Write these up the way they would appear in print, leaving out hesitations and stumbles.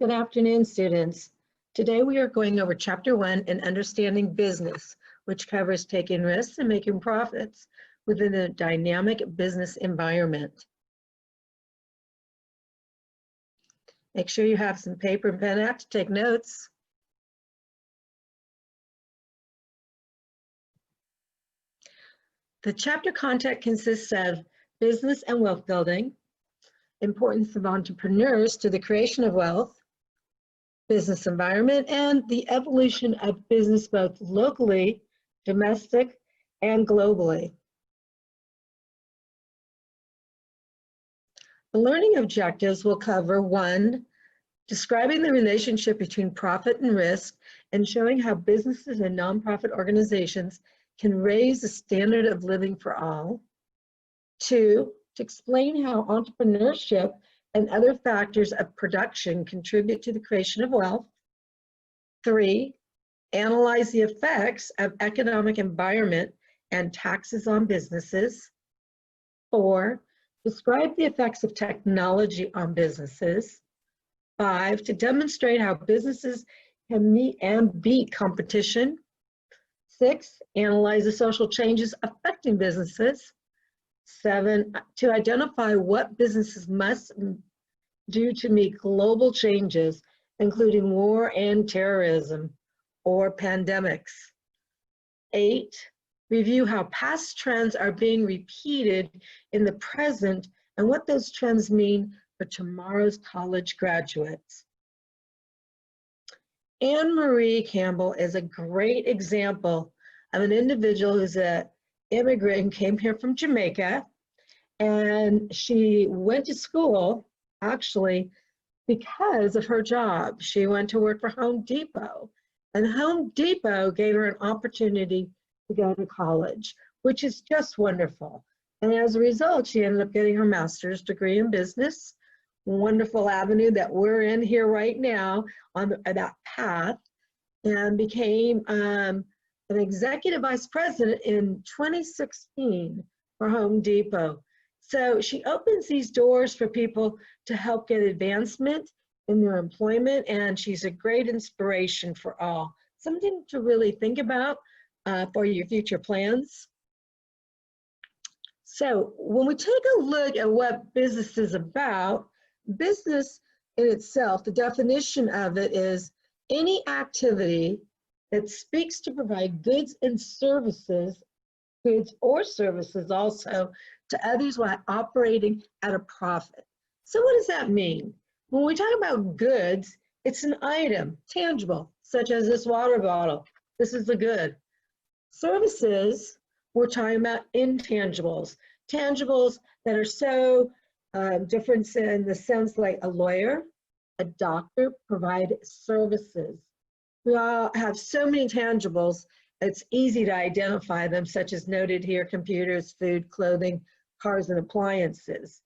Good afternoon, students. Today we are going over Chapter 1 in Understanding Business, which covers taking risks and making profits within a dynamic business environment. Make sure you have some paper and pen out to take notes. The chapter content consists of business and wealth building, importance of entrepreneurs to the creation of wealth, business environment, and the evolution of business both locally, domestic, and globally. The learning objectives will cover 1, describing the relationship between profit and risk and showing how businesses and nonprofit organizations can raise the standard of living for all. 2, to explain how entrepreneurship and other factors of production contribute to the creation of wealth. 3, analyze the effects of economic environment and taxes on businesses. 4, describe the effects of technology on businesses. 5, to demonstrate how businesses can meet and beat competition. 6, analyze the social changes affecting businesses. 7, to identify what businesses must do to meet global changes, including war and terrorism or pandemics. 8, review how past trends are being repeated in the present and what those trends mean for tomorrow's college graduates. Anne Marie Campbell is a great example of an individual who's an immigrant and came here from Jamaica, and she went to school actually because of her job. She went to work for Home Depot, and Home Depot gave her an opportunity to go to college, which is just wonderful. And as a result, she ended up getting her master's degree in business, wonderful avenue that we're in here right now on that path, and became an executive vice president in 2016 for Home Depot. So she opens these doors for people to help get advancement in their employment, and she's a great inspiration for all. Something to really think about for your future plans. So when we take a look at what business is about, business in itself, the definition of it is any activity that speaks to provide goods and services, goods or services also, to others while operating at a profit. So what does that mean? When we talk about goods, it's an item, tangible, such as this water bottle. This is a good. Services, we're talking about intangibles, tangibles that are so different in the sense like a lawyer, a doctor provide services. We all have so many tangibles, it's easy to identify them, such as noted here, computers, food, clothing, cars, and appliances.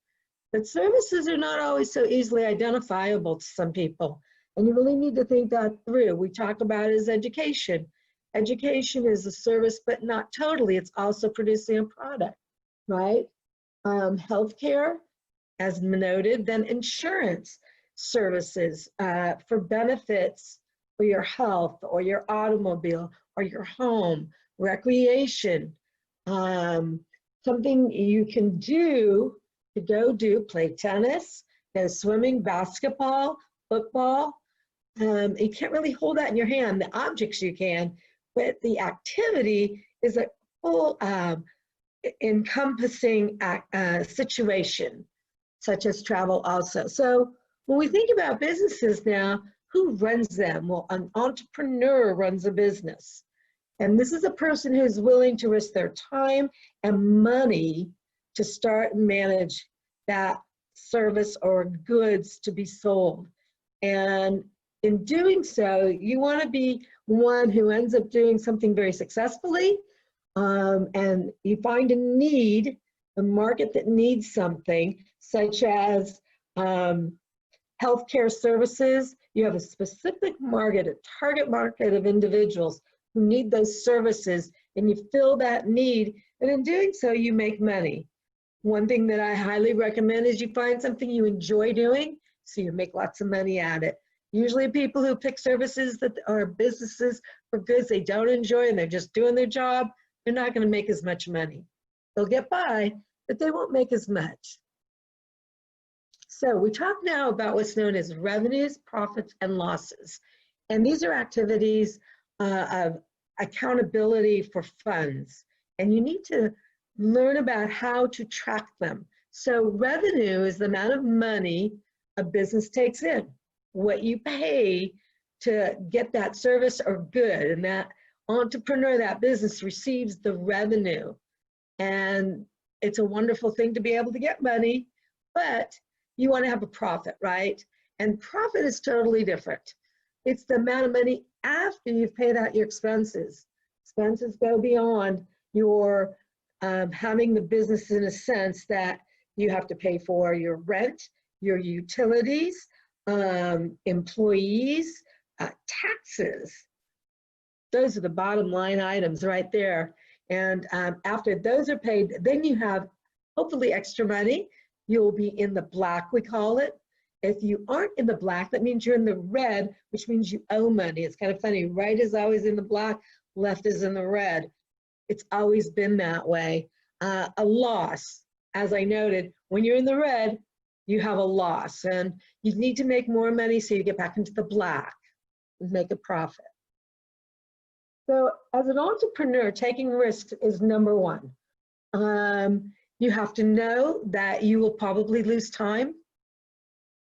But services are not always so easily identifiable to some people, and you really need to think that through. We talk about it as education. Education is a service, but not totally. It's also producing a product, right? Healthcare, as noted, then insurance services for benefits for your health or your automobile or your home, recreation, something you can do to go do, play tennis, go swimming, basketball, football. You can't really hold that in your hand. The objects you can, but the activity is a full encompassing situation, such as travel also. So when we think about businesses now, who runs them? Well, an entrepreneur runs a business. And this is a person who's willing to risk their time and money to start and manage that service or goods to be sold. And in doing so, you want to be one who ends up doing something very successfully, and you find a need, a market that needs something, such as healthcare services. You have a specific market, a target market of individuals who need those services, and you fill that need, and in doing so, you make money. One thing that I highly recommend is you find something you enjoy doing, so you make lots of money at it. Usually people who pick services that are businesses for goods they don't enjoy and they're just doing their job, they're not going to make as much money. They'll get by, but they won't make as much. So we talk now about what's known as revenues, profits, and losses. And these are activities of accountability for funds. And you need to learn about how to track them. So revenue is the amount of money a business takes in, what you pay to get that service or good, and that entrepreneur, that business receives the revenue. And it's a wonderful thing to be able to get money, but you want to have a profit, right? And profit is totally different. It's the amount of money after you've paid out your expenses. Expenses go beyond your having the business in a sense that you have to pay for your rent, your utilities, employees, taxes. Those are the bottom line items right there. And after those are paid, then you have hopefully extra money. You'll be in the black, we call it. If you aren't in the black, that means you're in the red, which means you owe money. It's kind of funny. Right is always in the black, left is in the red. It's always been that way. A loss, as I noted, when you're in the red, you have a loss, and you need to make more money so you get back into the black and make a profit. So as an entrepreneur, taking risks is number one. You have to know that you will probably lose time,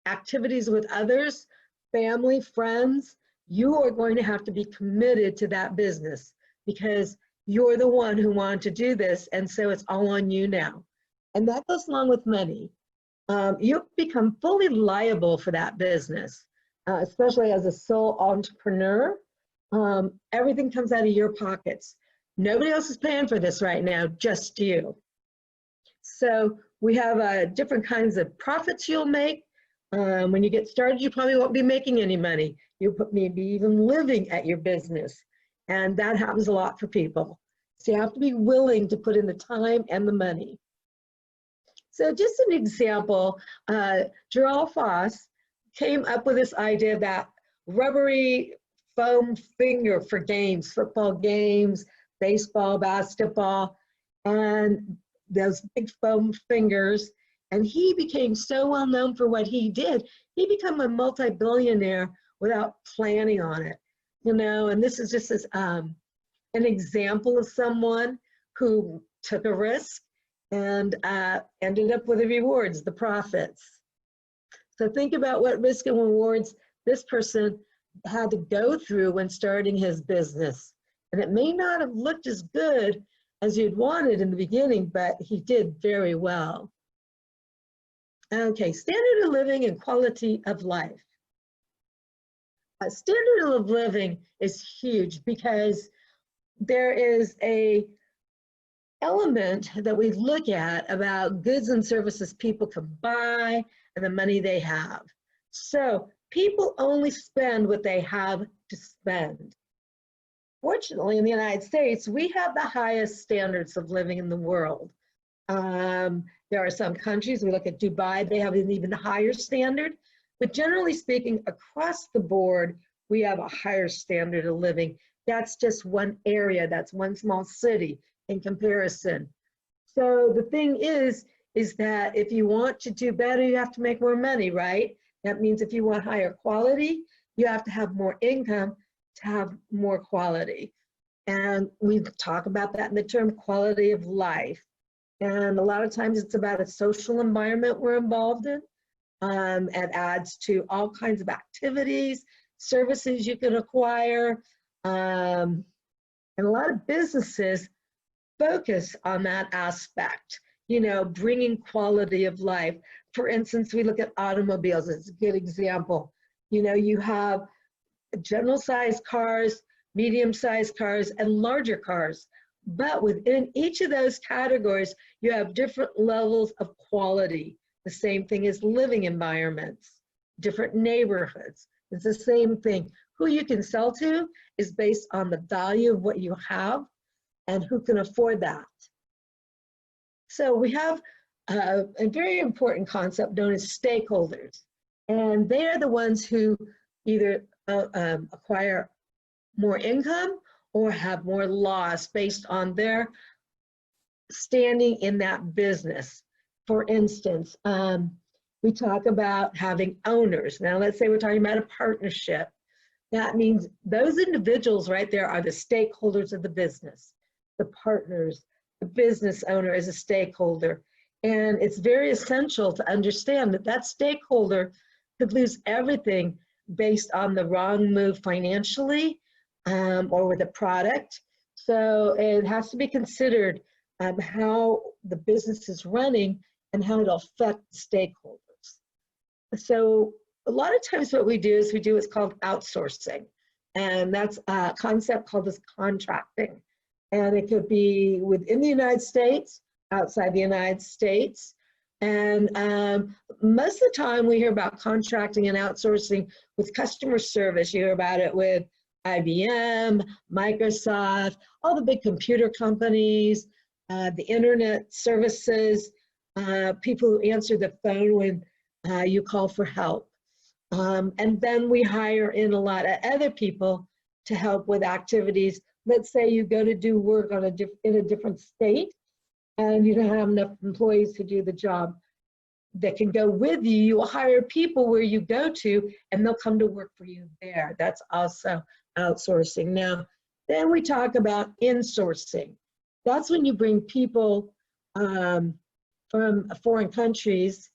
activities with others, family, friends. You are going to have to be committed to that business because you're the one who wanted to do this, and so it's all on you now. And that goes along with money. You become fully liable for that business, especially as a sole entrepreneur. Everything comes out of your pockets. Nobody else is paying for this right now, just you. So we have different kinds of profits you'll make. When you get started, you probably won't be making any money. You'll maybe even living at your business. And that happens a lot for people. So you have to be willing to put in the time and the money. So just an example, Gerald Foss came up with this idea that rubbery foam finger for games, football games, baseball, basketball, and those big foam fingers. And he became so well known for what he did, he became a multi-billionaire without planning on it. You know, and this is just as, an example of someone who took a risk and ended up with the rewards, the profits. So think about what risk and rewards this person had to go through when starting his business. And it may not have looked as good as you'd wanted in the beginning, but he did very well. Okay, standard of living and quality of life. Standard of living is huge because there is a element that we look at about goods and services people can buy and the money they have. So people only spend what they have to spend. Fortunately, in the United States, we have the highest standards of living in the world. There are some countries, we look at Dubai, they have an even higher standard, but generally speaking, across the board, we have a higher standard of living. That's just one area, that's one small city in comparison. So the thing is that if you want to do better, you have to make more money, right? That means if you want higher quality, you have to have more income to have more quality. And we talk about that in the term quality of life. And a lot of times it's about a social environment we're involved in. It adds to all kinds of activities, services you can acquire. And a lot of businesses focus on that aspect, you know, bringing quality of life. For instance, we look at automobiles, it's a good example. You know, you have general sized cars, medium sized cars, and larger cars. But within each of those categories, you have different levels of quality. The same thing as living environments, different neighborhoods. It's the same thing. Who you can sell to is based on the value of what you have and who can afford that. So we have a very important concept known as stakeholders. And they are the ones who, either acquire more income or have more loss based on their standing in that business. For instance, we talk about having owners. Now, let's say we're talking about a partnership. That means those individuals right there are the stakeholders of the business, the partners, the business owner is a stakeholder. And it's very essential to understand that that stakeholder could lose everything based on the wrong move financially or with a product. So it has to be considered how the business is running and how it'll affect stakeholders. So a lot of times what we do is what's called outsourcing. And that's a concept called as contracting. And it could be within the United States, outside the United States. And most of the time we hear about contracting and outsourcing with customer service. You hear about it with IBM, Microsoft, all the big computer companies, the internet services, people who answer the phone when you call for help. And then we hire in a lot of other people to help with activities. Let's say you go to do work on in a different state and you don't have enough employees to do the job that can go with you. You will hire people where you go to and they'll come to work for you there. That's also outsourcing. Now, then we talk about insourcing. That's when you bring people from foreign countries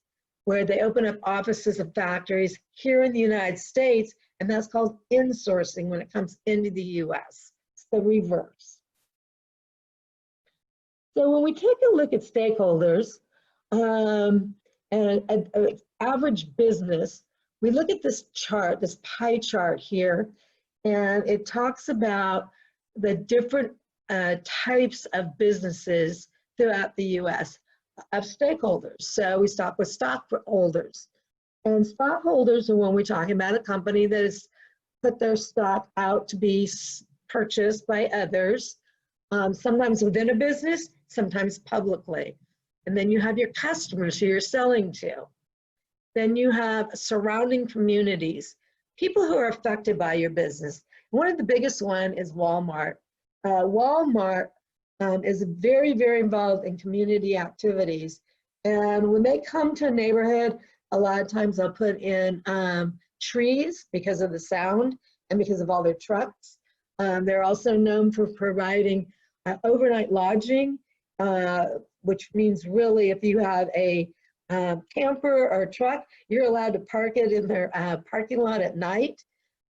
where they open up offices and factories here in the United States, and that's called insourcing when it comes into the US. It's the reverse. So when we take a look at stakeholders and an average business, we look at this chart, this pie chart here, and it talks about the different types of businesses throughout the US of stakeholders. So we start with stockholders. And stockholders are when we're talking about a company that has put their stock out to be purchased by others, sometimes within a business, sometimes publicly. And then you have your customers who you're selling to. Then you have surrounding communities, people who are affected by your business. One of the biggest one is Walmart. Walmart is very, very involved in community activities. And when they come to a neighborhood, a lot of times they'll put in trees because of the sound and because of all their trucks. They're also known for providing overnight lodging, which means really if you have a camper or a truck, you're allowed to park it in their parking lot at night.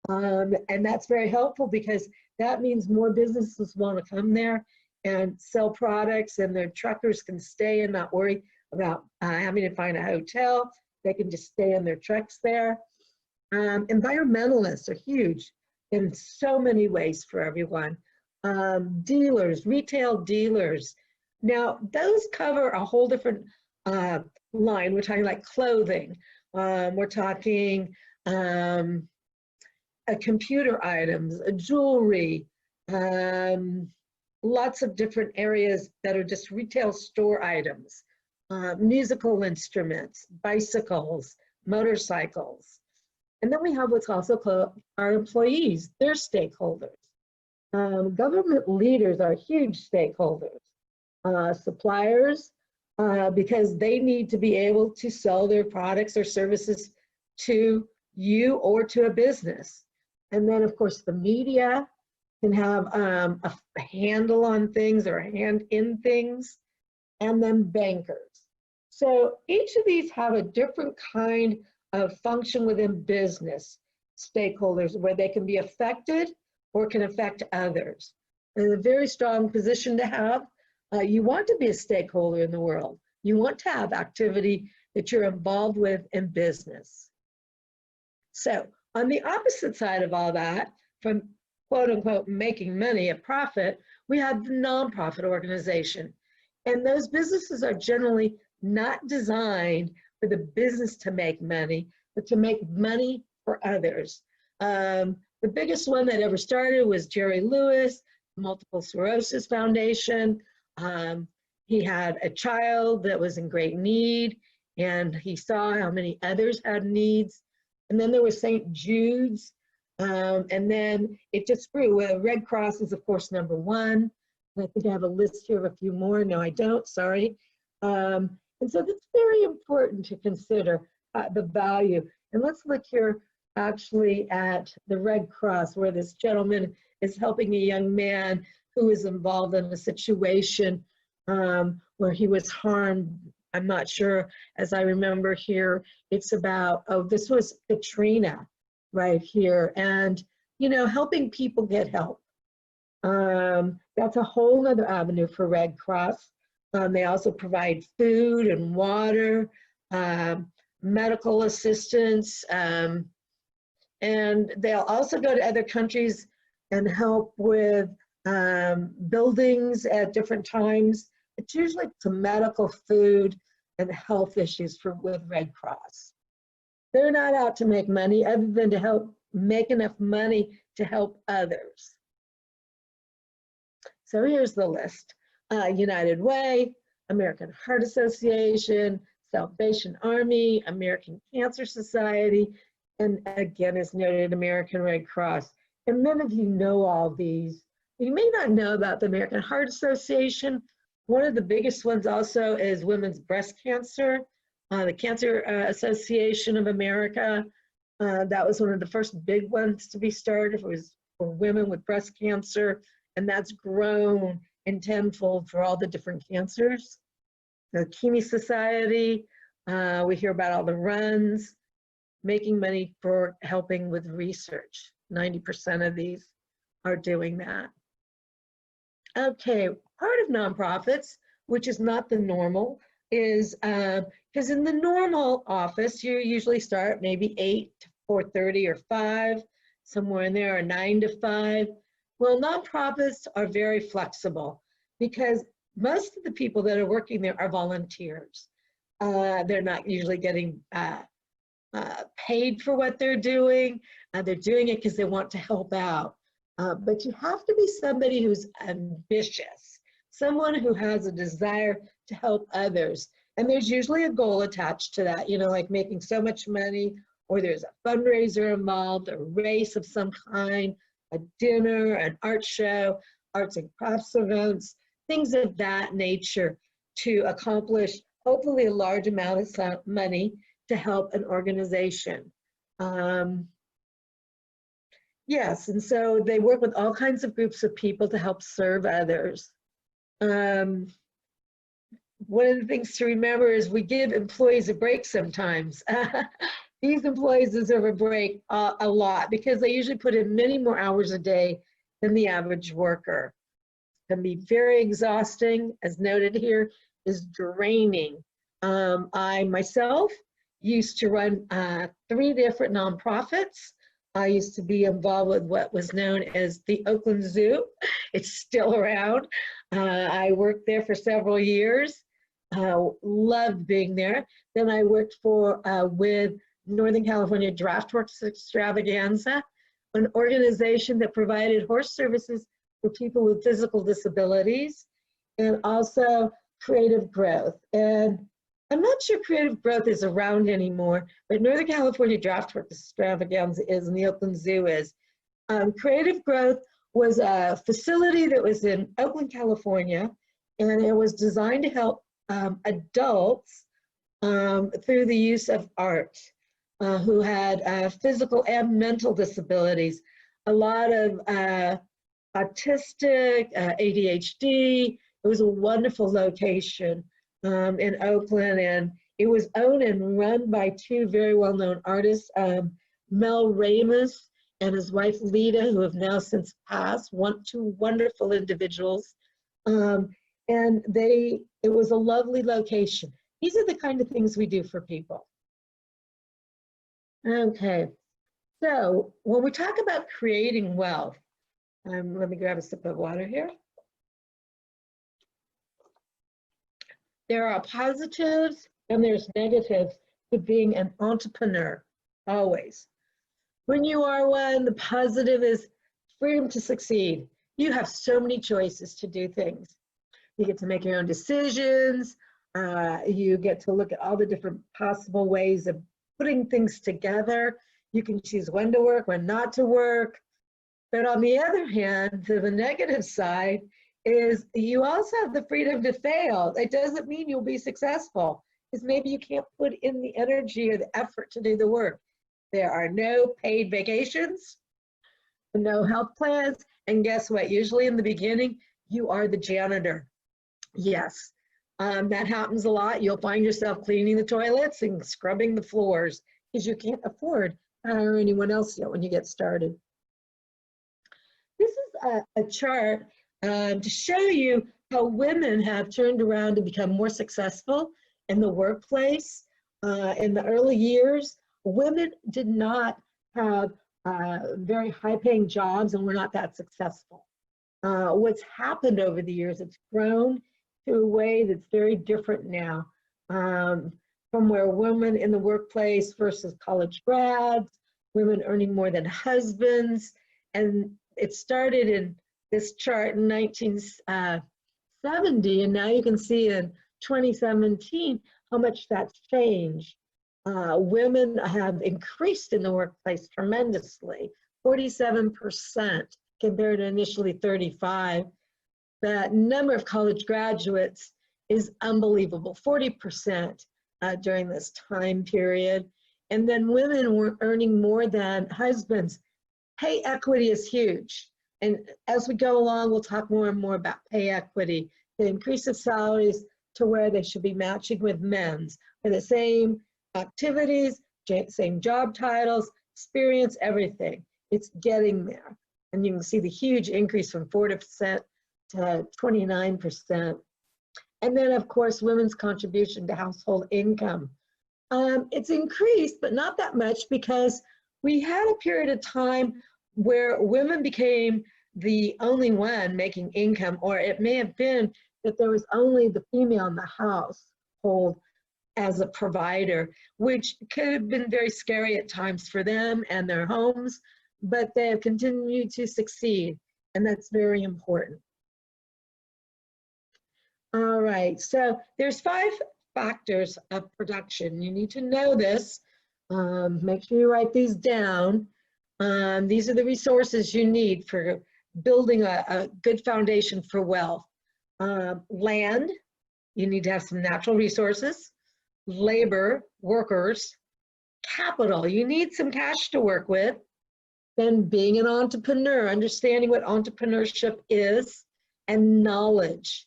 And that's very helpful because that means more businesses want to come there and sell products, and their truckers can stay and not worry about having to find a hotel. They can just stay in their trucks there. Environmentalists are huge in so many ways for everyone. Dealers, retail dealers. Now, those cover a whole different line. We're talking like clothing. We're talking computer items, jewelry, lots of different areas that are just retail store items, musical instruments, bicycles, motorcycles. And then we have what's also called our employees, they're stakeholders. Government leaders are huge stakeholders. Suppliers, because they need to be able to sell their products or services to you or to a business. And then of course the media can have a handle on things or a hand in things, and then bankers. So each of these have a different kind of function within business, stakeholders, where they can be affected or can affect others. And a very strong position to have. You want to be a stakeholder in the world. You want to have activity that you're involved with in business. So on the opposite side of all that, from quote unquote making money, a profit, we have the nonprofit organization. And those businesses are generally not designed for the business to make money, but to make money for others. The biggest one that ever started was Jerry Lewis, Multiple Sclerosis Foundation. He had a child that was in great need, and he saw how many others had needs. and then there was St. Jude's, and then it just grew. Red Cross is, of course, number one. And I think I have a list here of a few more. No, I don't, sorry. And so that's very important to consider the value. And let's look here actually at the Red Cross, where this gentleman is helping a young man who is involved in a situation where he was harmed. I'm not sure, as I remember here, it's about, oh, this was Katrina right here. And, you know, helping people get help. That's a whole other avenue for Red Cross. They also provide food and water, medical assistance, and they'll also go to other countries and help with buildings at different times. It's usually some medical, food, and health issues with Red Cross. They're not out to make money other than to help make enough money to help others. So here's the list. United Way, American Heart Association, Salvation Army, American Cancer Society, and again, as noted, American Red Cross. And many of you know all these. You may not know about the American Heart Association. One of the biggest ones also is women's breast cancer. The Cancer Association of America, that was one of the first big ones to be started. It was for women with breast cancer, and that's grown in tenfold for all the different cancers. The Kidney Society, we hear about all the runs, making money for helping with research. 90% of these are doing that. Okay, part of nonprofits, which is not the normal, is because in the normal office, you usually start maybe 8 to 4:30 or 5, somewhere in there, or 9 to 5. Well, nonprofits are very flexible because most of the people that are working there are volunteers. They're not usually getting paid for what they're doing. They're doing it because they want to help out. But you have to be somebody who's ambitious, someone who has a desire to help others. And there's usually a goal attached to that, you know, like making so much money, or there's a fundraiser involved, a race of some kind, a dinner, an art show, arts and crafts events, things of that nature to accomplish hopefully a large amount of money to help an organization. Yes, and so they work with all kinds of groups of people to help serve others. One of the things to remember is we give employees a break sometimes. These employees deserve a break a lot because they usually put in many more hours a day than the average worker. It can be very exhausting, as noted here, is draining. I myself used to run 3 different nonprofits. I used to be involved with what was known as the Oakland Zoo. It's still around. I worked there for several years. Loved being there. Then I worked with Northern California Draftworks Extravaganza, an organization that provided horse services for people with physical disabilities, and also Creative Growth. And I'm not sure Creative Growth is around anymore, but Northern California Draftworks Extravaganza is, and the Oakland Zoo is. Creative Growth was a facility that was in Oakland, California, and it was designed to help adults through the use of art who had physical and mental disabilities. A lot of autistic, ADHD. It was a wonderful location in Oakland, and it was owned and run by 2 very well-known artists, Mel Ramus and his wife Lita, who have now since passed, 2 wonderful individuals. And it was a lovely location. These are the kind of things we do for people. Okay, so when we talk about creating wealth, let me grab a sip of water here. There are positives and there's negatives to being an entrepreneur, always. When you are one, the positive is freedom to succeed. You have so many choices to do things. You get to make your own decisions. You get to look at all the different possible ways of putting things together. You can choose when to work, when not to work. But on the other hand, to the negative side is you also have the freedom to fail. It doesn't mean you'll be successful, because maybe you can't put in the energy or the effort to do the work. There are no paid vacations, no health plans, and guess what? Usually in the beginning, you are the janitor. Yes, that happens a lot. You'll find yourself cleaning the toilets and scrubbing the floors because you can't afford to hire anyone else yet when you get started. This is a chart to show you how women have turned around to become more successful in the workplace. In the early years, women did not have very high-paying jobs and were not that successful. What's happened over the years, it's grown to a way that's very different now, from where women in the workplace versus college grads, women earning more than husbands, and it started in this chart in 1970, and now you can see in 2017 how much that's changed. Women have increased in the workplace tremendously, 47% compared to initially 35. The number of college graduates is unbelievable, 40% during this time period. And then women were earning more than husbands. Pay equity is huge. And as we go along, we'll talk more and more about pay equity, the increase of salaries to where they should be matching with men's for the same activities, same job titles, experience, everything. It's getting there. And you can see the huge increase from 40% to 29%. And then, of course, women's contribution to household income. It's increased, but not that much, because we had a period of time where women became the only one making income, or it may have been that there was only the female in the household as a provider, which could have been very scary at times for them and their homes, but they have continued to succeed, and that's very important. All right, so there's 5 factors of production. You need to know this. Make sure you write these down. These are the resources you need for building a good foundation for wealth. Land, you need to have some natural resources. Labor, workers. Capital, you need some cash to work with. Then being an entrepreneur, understanding what entrepreneurship is, and knowledge.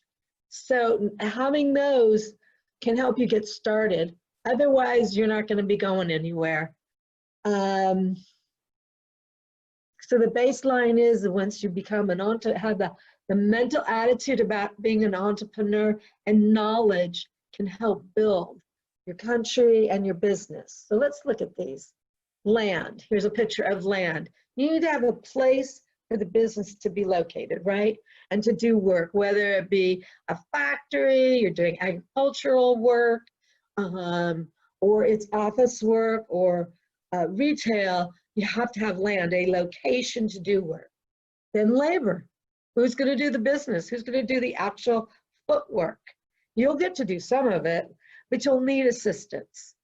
So having those can help you get started. Otherwise, you're not going to be going anywhere. So the baseline is once you become an entrepreneur, have the mental attitude about being an entrepreneur, and knowledge can help build your country and your business. So let's look at these. Land, here's a picture of land. You need to have a place for the business to be located, right? And to do work, whether it be a factory, you're doing agricultural work, or it's office work, or retail, you have to have land, a location to do work. Then labor, who's going to do the business? Who's going to do the actual footwork? You'll get to do some of it, but you'll need assistance.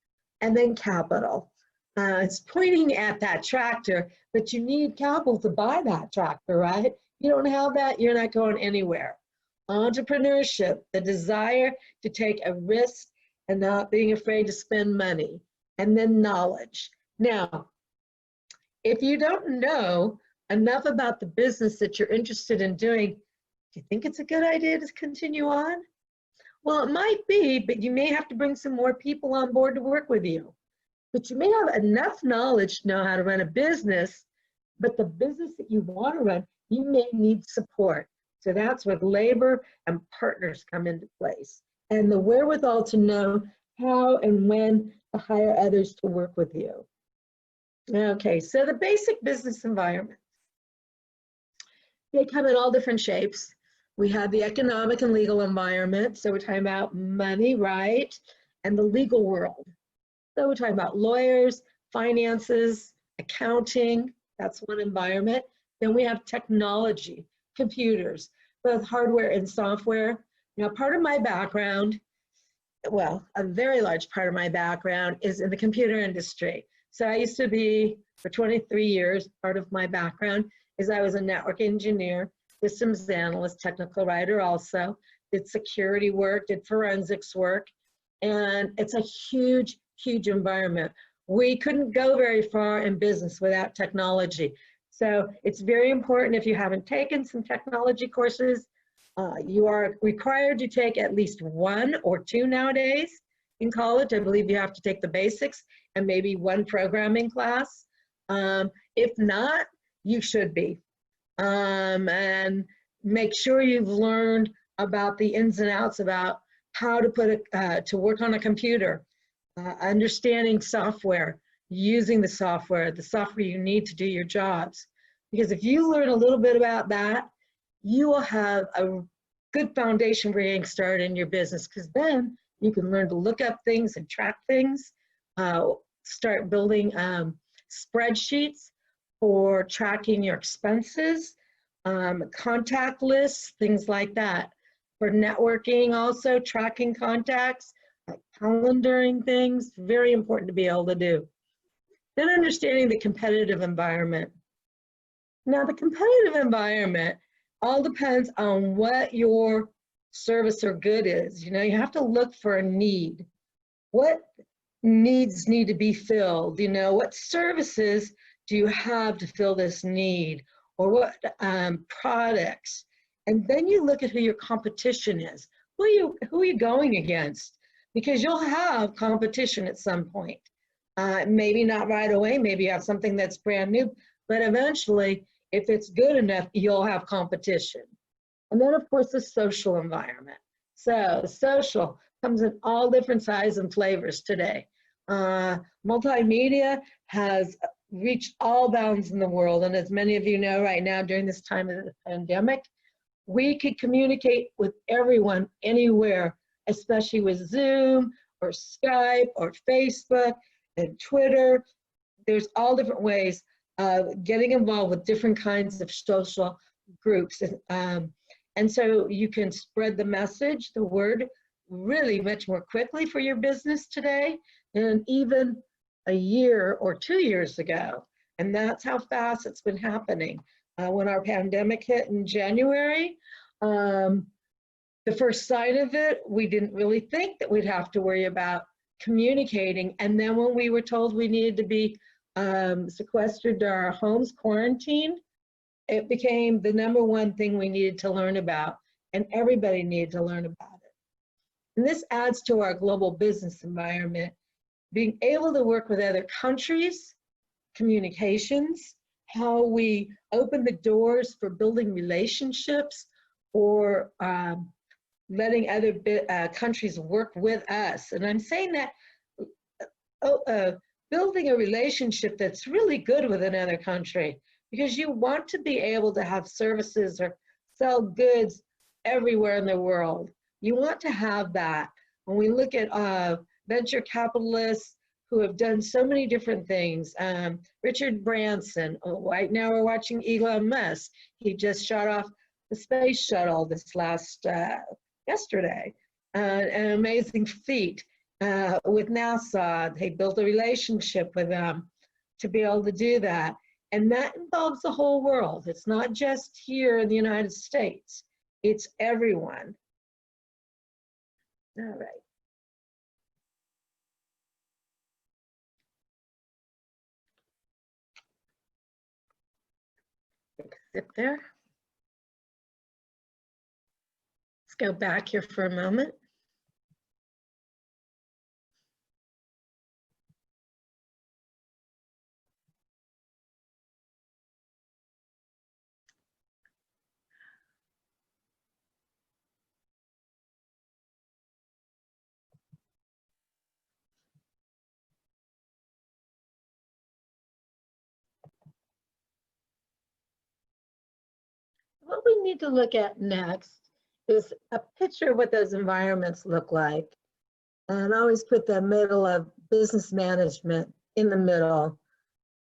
And then capital. It's pointing at that tractor, but you need capital to buy that tractor, right? You don't have that, you're not going anywhere. Entrepreneurship, the desire to take a risk and not being afraid to spend money. And then knowledge. Now, if you don't know enough about the business that you're interested in doing, do you think it's a good idea to continue on? Well, it might be, but you may have to bring some more people on board to work with you. But you may have enough knowledge to know how to run a business, but the business that you want to run, you may need support. So that's where labor and partners come into place, and the wherewithal to know how and when to hire others to work with you. Okay, so the basic business environment. They come in all different shapes. We have the economic and legal environment. So we're talking about money, right? And the legal world. So we're talking about lawyers, finances, accounting. That's one environment. Then we have technology, computers, both hardware and software. Now, part of my background, well, a very large part of my background is in the computer industry. So I used to be, for 23 years, part of my background is I was a network engineer, systems analyst, technical writer also, did security work, did forensics work, and it's a huge, huge environment. We couldn't go very far in business without technology. So it's very important, if you haven't taken some technology courses, you are required to take at least 1 or 2 nowadays in college. I believe you have to take the basics and maybe 1 programming class. If not, you should be. And make sure you've learned about the ins and outs about how to to work on a computer, understanding software, using the software you need to do your jobs. Because if you learn a little bit about that, you will have a good foundation for getting started in your business, because then you can learn to look up things and track things, start building spreadsheets for tracking your expenses, contact lists, things like that. For networking also, tracking contacts, calendaring things, very important to be able to do. Then understanding the competitive environment. Now the competitive environment all depends on what your service or good is. You know, you have to look for a need. What needs need to be filled? You know, what services do you have to fill this need? Or what products? And then you look at who your competition is. Who are you going against? Because you'll have competition at some point. Maybe not right away, maybe you have something that's brand new, but eventually, if it's good enough, you'll have competition. And then of course, the social environment. So social comes in all different sizes and flavors today. Multimedia has reached all bounds in the world. And as many of you know right now, during this time of the pandemic, we could communicate with everyone anywhere, especially with Zoom or Skype or Facebook and Twitter. There's all different ways of getting involved with different kinds of social groups. And so you can spread the message, the word, really much more quickly for your business today than even a year or 2 years ago. And that's how fast it's been happening. When our pandemic hit in January, the first sign of it, we didn't really think that we'd have to worry about communicating. And then when we were told we needed to be sequestered to our homes, quarantined, it became the #1 thing we needed to learn about, and everybody needed to learn about it. And this adds to our global business environment, being able to work with other countries, communications, how we open the doors for building relationships or letting other countries work with us. And I'm saying that building a relationship that's really good with another country, because you want to be able to have services or sell goods everywhere in the world. You want to have that. When we look at venture capitalists who have done so many different things, Richard Branson, right now we're watching Elon Musk. He just shot off the space shuttle this last, yesterday, an amazing feat. With NASA, they built a relationship with them to be able to do that. And that involves the whole world. It's not just here in the United States, it's everyone. All right. Sip there. Let's go back here for a moment. What we need to look at next is a picture of what those environments look like. And I always put the middle of business management in the middle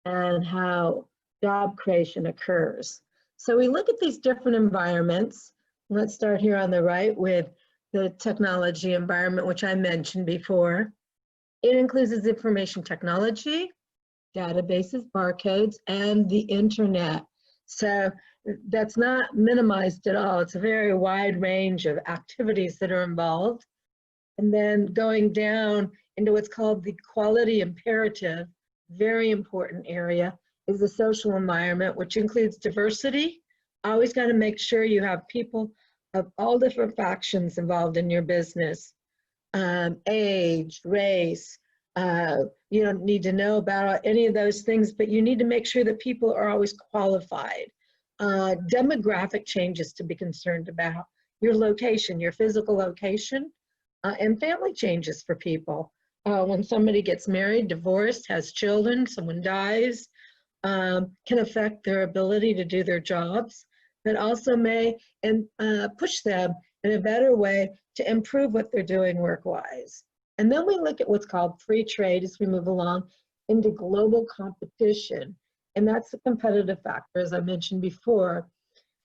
and how job creation occurs. So we look at these different environments. Let's start here on the right with the technology environment, which I mentioned before. It includes information technology, databases, barcodes, and the internet. So that's not minimized at all. It's a very wide range of activities that are involved. And then going down into what's called the quality imperative, very important area, is the social environment, which includes diversity. Always got to make sure you have people of all different factions involved in your business. Age, race, you don't need to know about any of those things, but you need to make sure that people are always qualified. Demographic changes to be concerned about, your location, your physical location, and family changes for people. When somebody gets married, divorced, has children, someone dies, can affect their ability to do their jobs, but also may push them in a better way to improve what they're doing work-wise. And then we look at what's called free trade as we move along into global competition. And that's the competitive factor, as I mentioned before,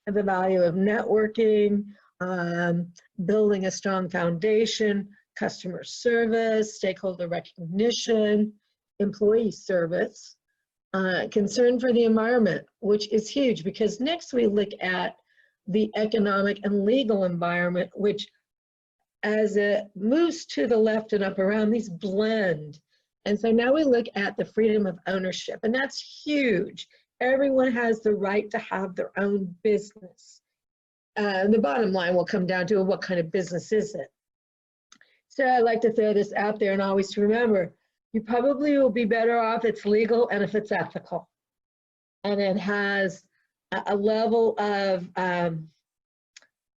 and the value of networking, building a strong foundation, customer service, stakeholder recognition, employee service, concern for the environment, which is huge, because next we look at the economic and legal environment, which as it moves to the left and up around, these blend. And so now we look at the freedom of ownership, and that's huge. Everyone has the right to have their own business. The bottom line will come down to what kind of business is it. So I like to throw this out there and always to remember, you probably will be better off if it's legal and if it's ethical. And it has a level of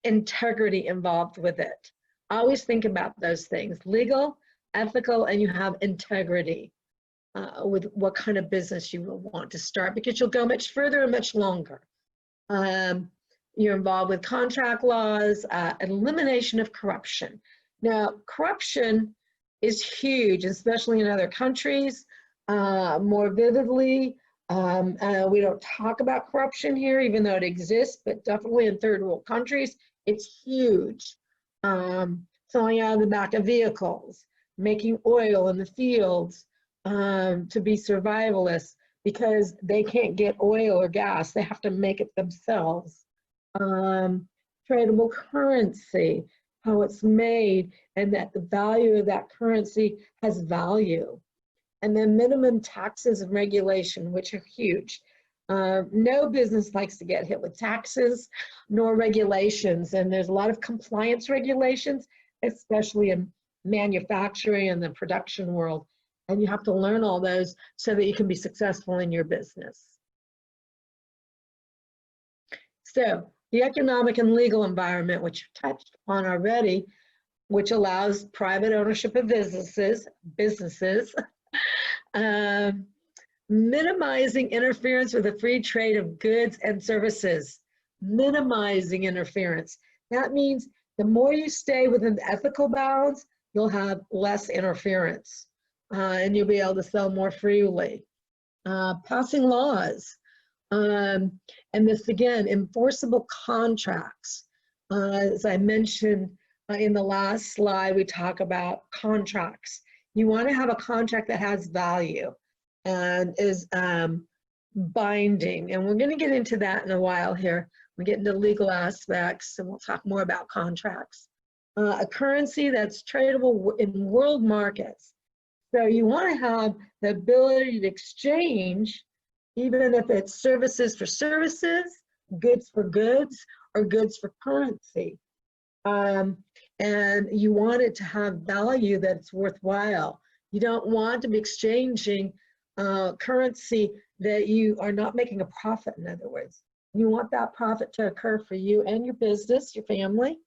integrity involved with it. Always think about those things, legal, ethical, and you have integrity with what kind of business you will want to start, because you'll go much further and much longer. You're involved with contract laws, elimination of corruption. Now, corruption is huge, especially in other countries. More vividly, we don't talk about corruption here, even though it exists, but definitely in third world countries, it's huge. Selling out of the back of vehicles, making oil in the fields to be survivalists because they can't get oil or gas. They have to make it themselves. Tradable currency, how it's made, and that the value of that currency has value. And then minimum taxes and regulation, which are huge. No business likes to get hit with taxes nor regulations, and there's a lot of compliance regulations, especially in manufacturing and the production world, and you have to learn all those so that you can be successful in your business. So the economic and legal environment, which you touched upon already, which allows private ownership of businesses, minimizing interference with the free trade of goods and services, minimizing interference. That means the more you stay within the ethical bounds, you'll have less interference and you'll be able to sell more freely. Passing laws, and this again, enforceable contracts. As I mentioned in the last slide, we talk about contracts. You want to have a contract that has value and is binding. And we're going to get into that in a while here. We get into legal aspects and we'll talk more about contracts. A currency that's tradable in world markets. So you want to have the ability to exchange, even if it's services for services, goods for goods, or goods for currency. And you want it to have value that's worthwhile. You don't want to be exchanging currency that you are not making a profit, in other words. You want that profit to occur for you and your business, your family.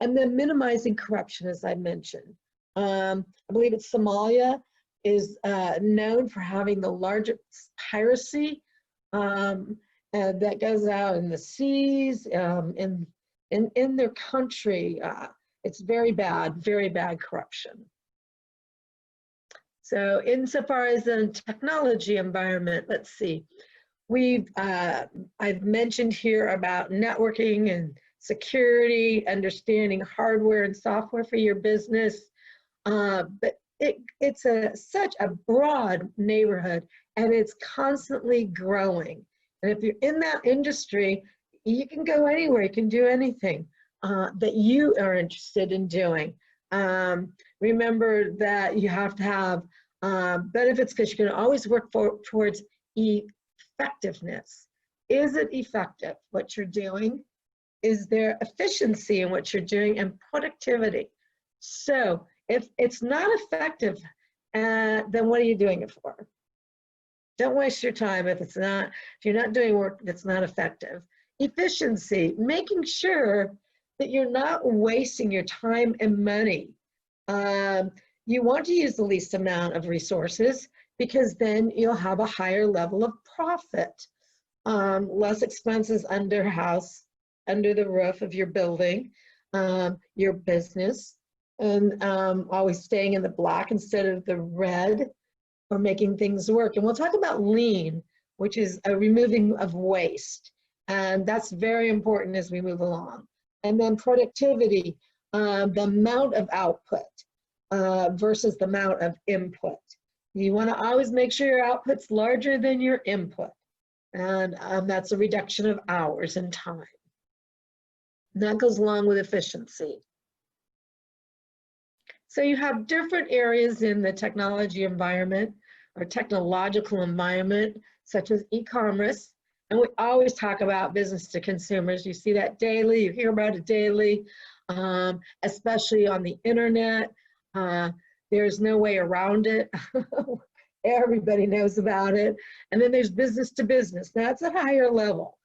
And then minimizing corruption, as I mentioned. I believe it's Somalia is known for having the largest piracy that goes out in the seas, in their country. It's very bad corruption. So insofar as the technology environment, let's see. I've mentioned here about networking and security, understanding hardware and software for your business. But it's such a broad neighborhood, and it's constantly growing. And if you're in that industry, you can go anywhere, you can do anything that you are interested in doing. Remember that you have to have benefits, because you can always work towards effectiveness. Is it effective, what you're doing? Is there efficiency in what you're doing, and productivity? So if it's not effective, then what are you doing it for? Don't waste your time if you're not doing work that's not effective. Efficiency, making sure that you're not wasting your time and money. You want to use the least amount of resources, because then you'll have a higher level of profit. Less expenses under the roof of your building, your business, and always staying in the black instead of the red, or making things work. And we'll talk about lean, which is a removing of waste. And that's very important as we move along. And then productivity, the amount of output versus the amount of input. You want to always make sure your output's larger than your input. And that's a reduction of hours and time. And that goes along with efficiency. So you have different areas in the technology environment or technological environment, such as e-commerce. And we always talk about business to consumers. You see that daily, you hear about it daily, especially on the internet. There's no way around it. Everybody knows about it. And then there's business to business. That's a higher level.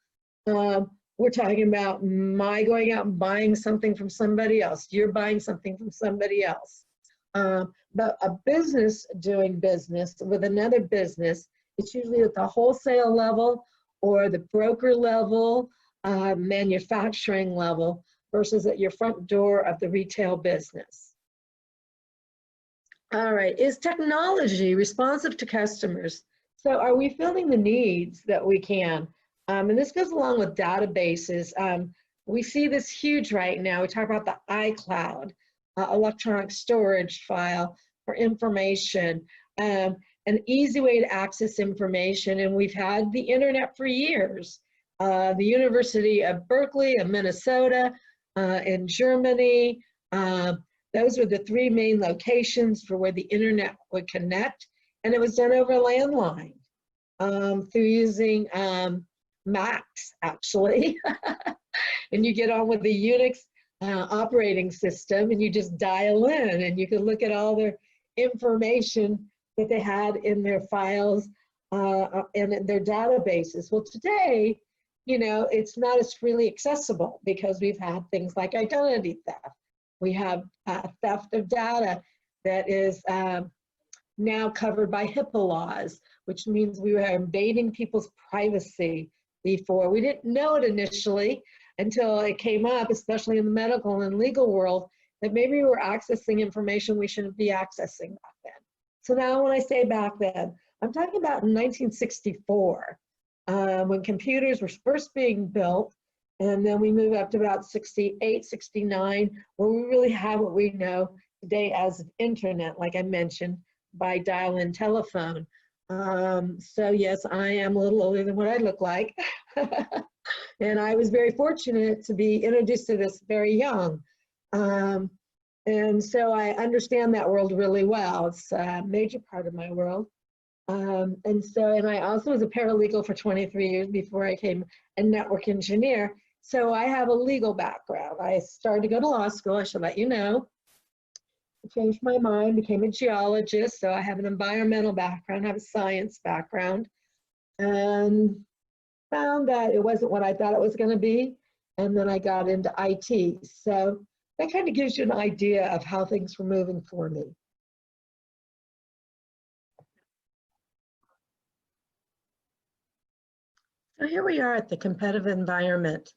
We're talking about my going out and buying something from somebody else. You're buying something from somebody else. But a business doing business with another business, it's usually at the wholesale level or the broker level, manufacturing level, versus at your front door of the retail business. All right, is technology responsive to customers? So are we filling the needs that we can? And this goes along with databases. We see this huge right now. We talk about the iCloud, electronic storage file for information, an easy way to access information. And we've had the internet for years. The University of Berkeley, of Minnesota, in Germany, those were the three main locations for where the internet would connect. And it was done over landline through using Macs, actually. And you get on with the Unix operating system, and you just dial in, and you can look at all their information that they had in their files and in their databases. Well, today, you know, it's not as freely accessible, because we've had things like identity theft. We have theft of data that is now covered by HIPAA laws, which means we were invading people's privacy before. We didn't know it initially until it came up, especially in the medical and legal world, that maybe we were accessing information we shouldn't be accessing back then. So now when I say back then, I'm talking about in 1964, when computers were first being built. And then we move up to about 68, 69, where we really have what we know today as internet, like I mentioned, by dial-in telephone. So yes, I am a little older than what I look like. And I was very fortunate to be introduced to this very young. And so I understand that world really well. It's a major part of my world. And I also was a paralegal for 23 years before I became a network engineer. So I have a legal background. I started to go to law school, I should let you know. I changed my mind, became a geologist, so I have an environmental background, I have a science background, and found that it wasn't what I thought it was going to be, and then I got into IT. So that kind of gives you an idea of how things were moving for me. So here we are at the competitive environment.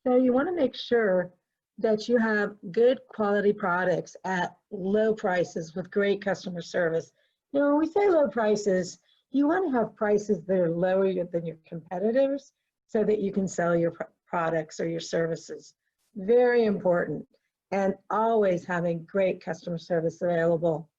So you want to make sure that you have good quality products at low prices with great customer service. You know, when we say low prices, you want to have prices that are lower than your competitors so that you can sell your products or your services. Very important. And always having great customer service available.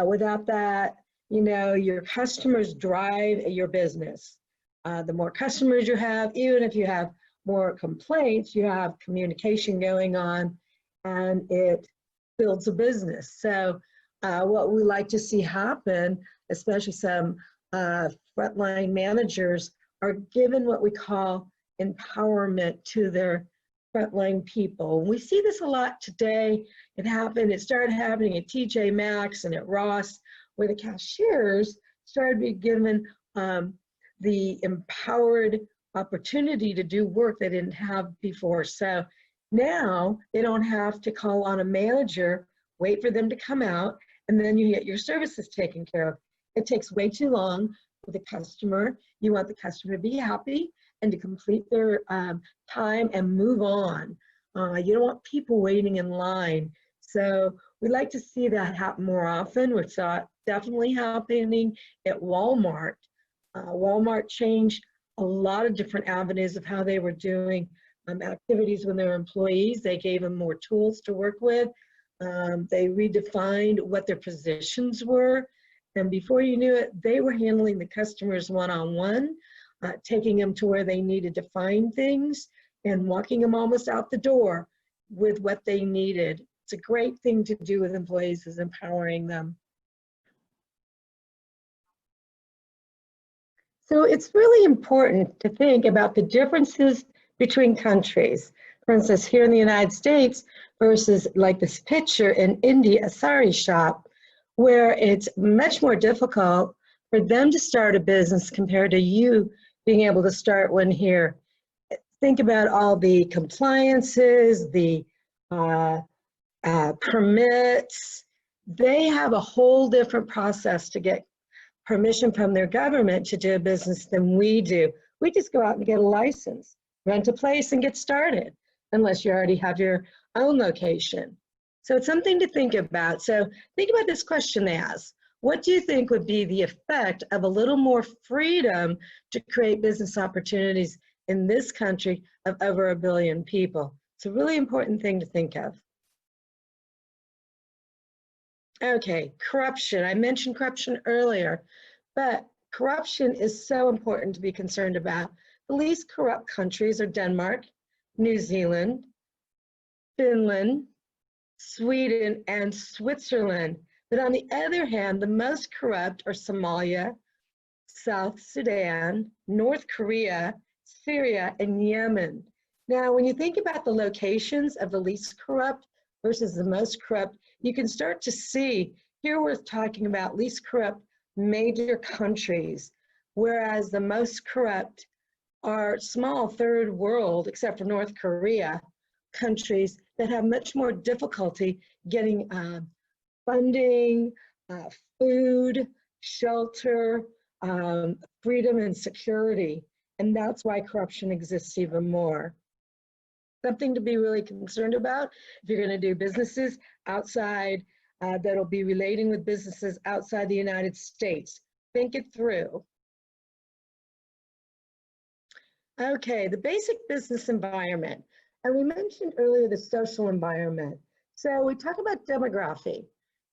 Without that, you know, your customers drive your business. The more customers you have, even if you have more complaints, you have communication going on, and it builds a business. So what we like to see happen, especially some frontline managers, are given what we call empowerment to their frontline people. We see this a lot today. It started happening at TJ Maxx and at Ross, where the cashiers started being given the empowered opportunity to do work they didn't have before. So now they don't have to call on a manager, wait for them to come out, and then you get your services taken care of. It takes way too long for the customer. You want the customer to be happy and to complete their time and move on. You don't want people waiting in line. So we'd like to see that happen more often. We saw it definitely happening at Walmart. Walmart changed a lot of different avenues of how they were doing activities with their employees. They gave them more tools to work with. They redefined what their positions were. And before you knew it, they were handling the customers one-on-one, taking them to where they needed to find things and walking them almost out the door with what they needed. It's a great thing to do with employees, is empowering them. So it's really important to think about the differences between countries. For instance, here in the United States versus like this picture in India, a sari shop, where it's much more difficult for them to start a business compared to you being able to start one here. Think about all the compliances, the permits. They have a whole different process to get permission from their government to do a business than we do. We just go out and get a license, rent a place and get started, unless you already have your own location. So it's something to think about. So think about this question they asked. What do you think would be the effect of a little more freedom to create business opportunities in this country of over 1 billion people? It's a really important thing to think of. Okay, corruption. I mentioned corruption earlier, but corruption is so important to be concerned about. The least corrupt countries are Denmark, New Zealand, Finland, Sweden, and Switzerland. But on the other hand, the most corrupt are Somalia, South Sudan, North Korea, Syria, and Yemen. Now, when you think about the locations of the least corrupt versus the most corrupt, you can start to see, here we're talking about least corrupt major countries, whereas the most corrupt are small third world, except for North Korea, countries that have much more difficulty getting funding, food, shelter, freedom and security. And that's why corruption exists even more. Something to be really concerned about if you're going to do businesses outside, that'll be relating with businesses outside the United States. Think it through. Okay, the basic business environment. And we mentioned earlier the social environment. So we talk about demography,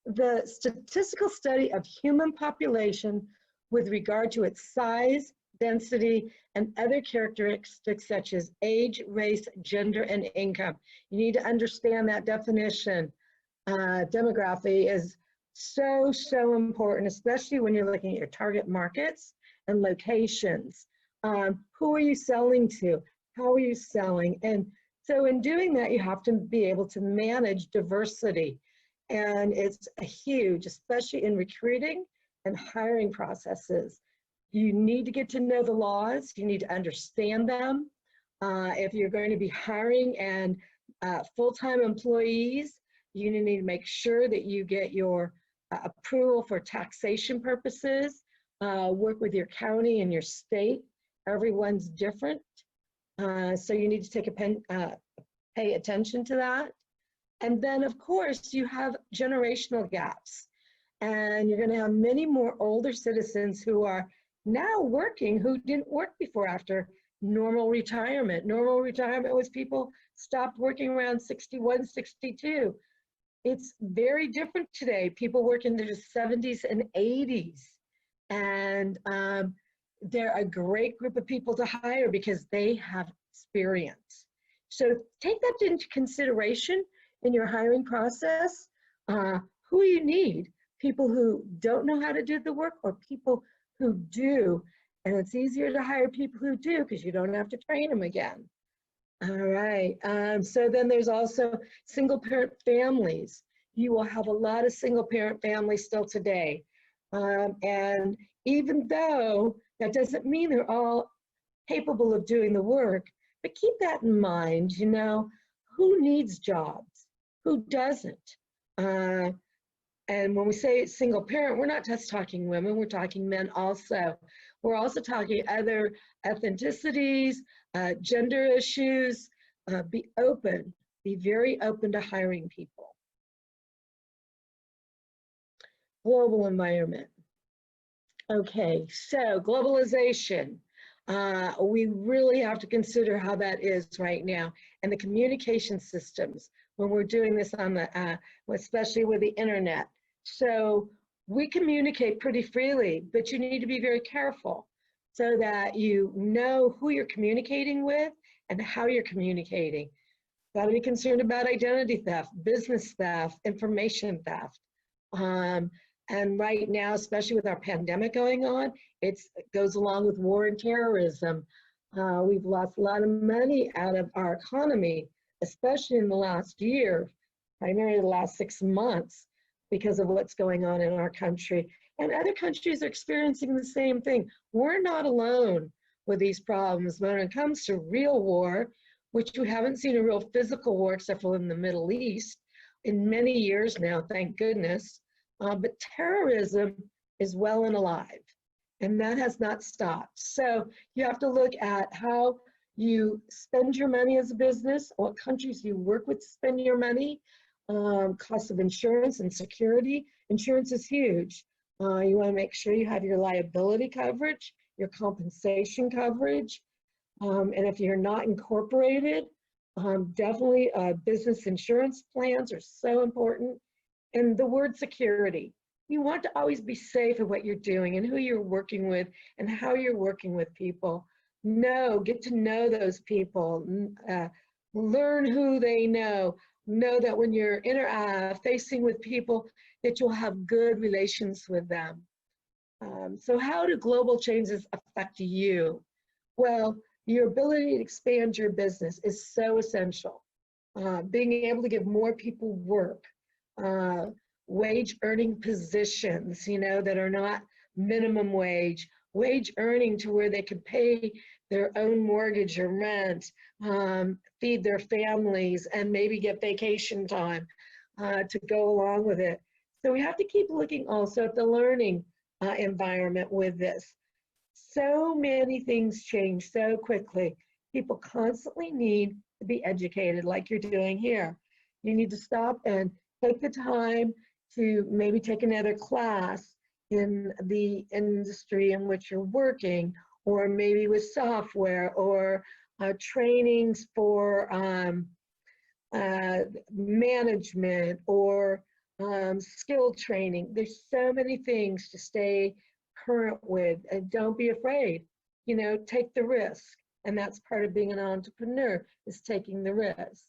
the statistical study of human population with regard to its size, density, and other characteristics such as age, race, gender, and income. You need to understand that definition. Demography is so important, especially when you're looking at your target markets and locations. Who are you selling to? How are you selling? And so in doing that, you have to be able to manage diversity. And it's huge, especially in recruiting and hiring processes. You need to get to know the laws. You need to understand them. If you're going to be hiring and full-time employees, you need to make sure that you get your approval for taxation purposes, work with your county and your state. Everyone's different. So you need to pay attention to that. And then, of course, you have generational gaps. And you're going to have many more older citizens who are now working who didn't work before after normal retirement. Normal retirement was people stopped working around 61, 62. It's very different today. People work in their 70s and 80s, and they're a great group of people to hire because they have experience. So take that into consideration in your hiring process. Who you need, people who don't know how to do the work or people who do. And it's easier to hire people who do because you don't have to train them again. All right. So then there's also single parent families. You will have a lot of single parent families still today. And even though that doesn't mean they're all capable of doing the work, but keep that in mind, you know, who needs jobs? Who doesn't? And when we say single parent, we're not just talking women, we're talking men also. We're also talking other ethnicities, gender issues. Be open, be very open to hiring people. Global environment. Okay, so globalization. We really have to consider how that is right now, and the communication systems when we're doing this on the, especially with the internet. So we communicate pretty freely, but you need to be very careful so that you know who you're communicating with and how you're communicating. Got to be concerned about identity theft, business theft, information theft. And right now, especially with our pandemic going on, it goes along with war and terrorism. We've lost a lot of money out of our economy, especially in the last year, primarily the last 6 months, because of what's going on in our country. And other countries are experiencing the same thing. We're not alone with these problems. When it comes to real war, which we haven't seen a real physical war except for in the Middle East in many years now, thank goodness. But terrorism is well and alive, and that has not stopped. So you have to look at how you spend your money as a business, what countries you work with to spend your money, cost of insurance and security. Insurance is huge. You want to make sure you have your liability coverage, your compensation coverage, and if you're not incorporated, definitely business insurance plans are so important. And the word security. You want to always be safe at what you're doing and who you're working with and how you're working with people. Get to know those people. Learn who they know. Know that when you're facing with people, that you'll have good relations with them. So how do global changes affect you? Well, your ability to expand your business is so essential. Being able to give more people work. Wage earning positions, you know, that are not minimum wage earning to where they can pay their own mortgage or rent, feed their families, and maybe get vacation time to go along with it. So we have to keep looking also at the learning environment with this. So many things change so quickly. People constantly need to be educated like you're doing here. You need to stop and take the time to maybe take another class in the industry in which you're working, or maybe with software, or trainings for management, or skill training. There's so many things to stay current with, and don't be afraid. You know, take the risk, and that's part of being an entrepreneur, is taking the risk.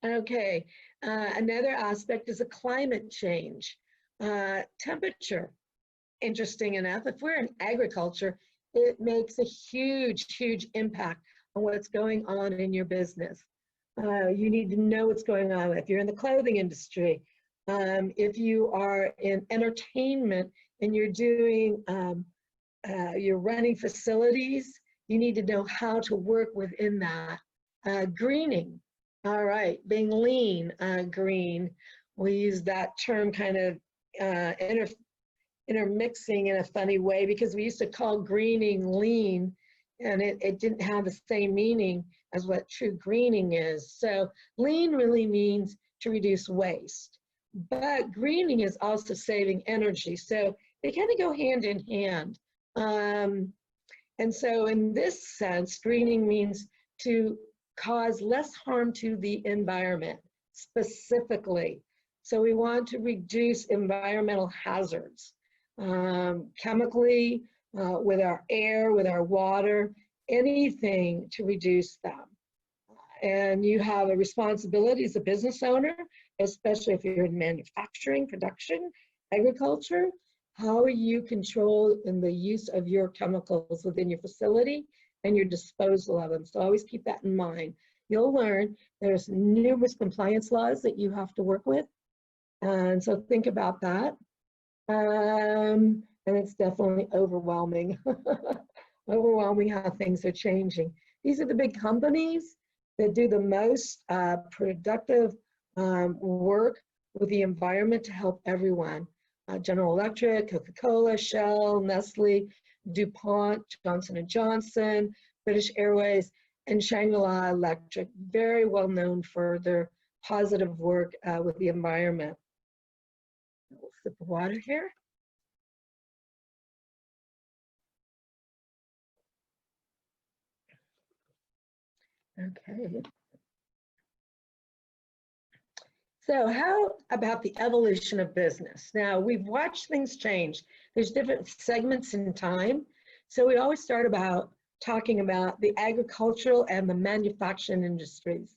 Okay, another aspect is a climate change. Temperature, interesting enough, if we're in agriculture, it makes a huge, huge impact on what's going on in your business. You need to know what's going on. If you're in the clothing industry, if you are in entertainment and you're doing, you're running facilities, you need to know how to work within that. Greening. All right, being lean, green. We use that term kind of intermixing in a funny way, because we used to call greening lean, and it didn't have the same meaning as what true greening is. So lean really means to reduce waste, but greening is also saving energy. So they kind of go hand in hand. And so in this sense, greening means to cause less harm to the environment. specifically. So we want to reduce environmental hazards, chemically, with our air, with our water, anything to reduce them. And you have a responsibility as a business owner, especially if you're in manufacturing, production, agriculture. How you control in the use of your chemicals within your facility and your disposal of them. So always keep that in mind. You'll learn there's numerous compliance laws that you have to work with. And so think about that. And it's definitely overwhelming. Overwhelming how things are changing. These are the big companies that do the most productive work with the environment to help everyone. General Electric, Coca-Cola, Shell, Nestle, DuPont, Johnson & Johnson, British Airways, and Shangri-La Electric, very well known for their positive work with the environment. A little sip of water here. Okay. So how about the evolution of business? Now, we've watched things change. There's different segments in time. So we always start about talking about the agricultural and the manufacturing industries,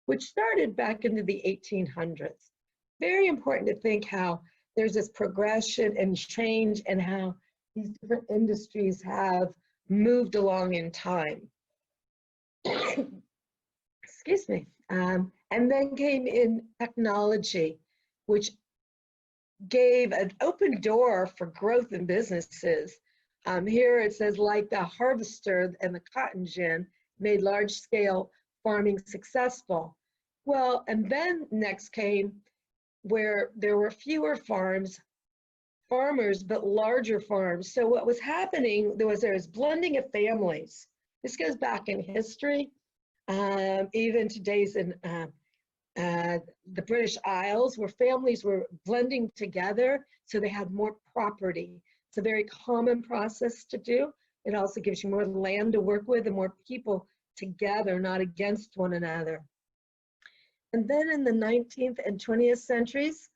which started back into the 1800s. Very important to think how there's this progression and change and how these different industries have moved along in time. Excuse me. And then came in technology, which gave an open door for growth in businesses. Here it says, like the harvester and the cotton gin made large-scale farming successful. Well, and then next came where there were fewer farmers, but larger farms. So what was happening, there was blending of families. This goes back in history. Even today's in the British Isles, where families were blending together so they had more property. It's a very common process to do. It also gives you more land to work with and more people together, not against one another. And then in the 19th and 20th centuries,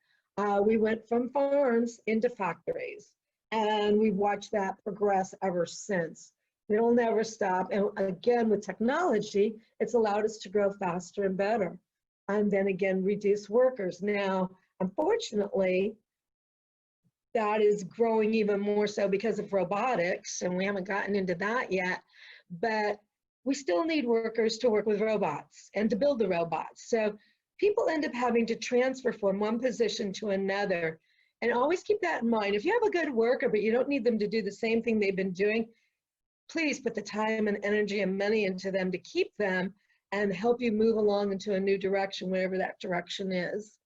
we went from farms into factories. And we've watched that progress ever since. It'll never stop. And again, with technology, it's allowed us to grow faster and better. And then again, reduce workers. Now, unfortunately, that is growing even more so because of robotics, and we haven't gotten into that yet. But we still need workers to work with robots and to build the robots. So people end up having to transfer from one position to another. And always keep that in mind. If you have a good worker, but you don't need them to do the same thing they've been doing, please put the time and energy and money into them to keep them and help you move along into a new direction, whatever that direction is.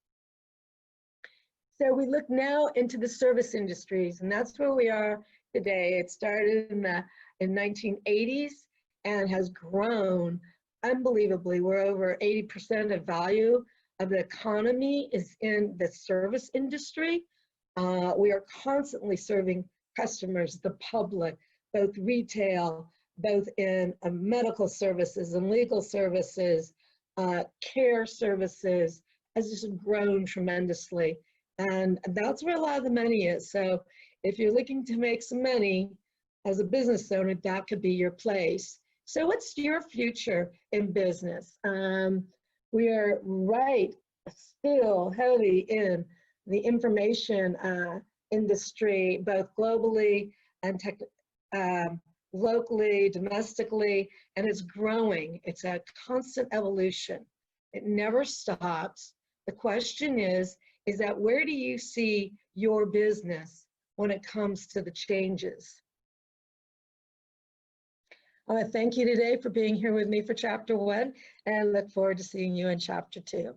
So we look now into the service industries, and that's where we are today. It started in the 1980s and has grown unbelievably. We're over 80% of value of the economy is in the service industry. We are constantly serving customers, the public, both retail, both in medical services and legal services, care services, has just grown tremendously. And that's where a lot of the money is. So if you're looking to make some money as a business owner, that could be your place. So what's your future in business? We are still heavy in the information industry, both globally and locally, domestically, and it's growing. It's a constant evolution. It never stops. The question is that where do you see your business when it comes to the changes? I want to thank you today for being here with me for Chapter 1 and look forward to seeing you in Chapter 2.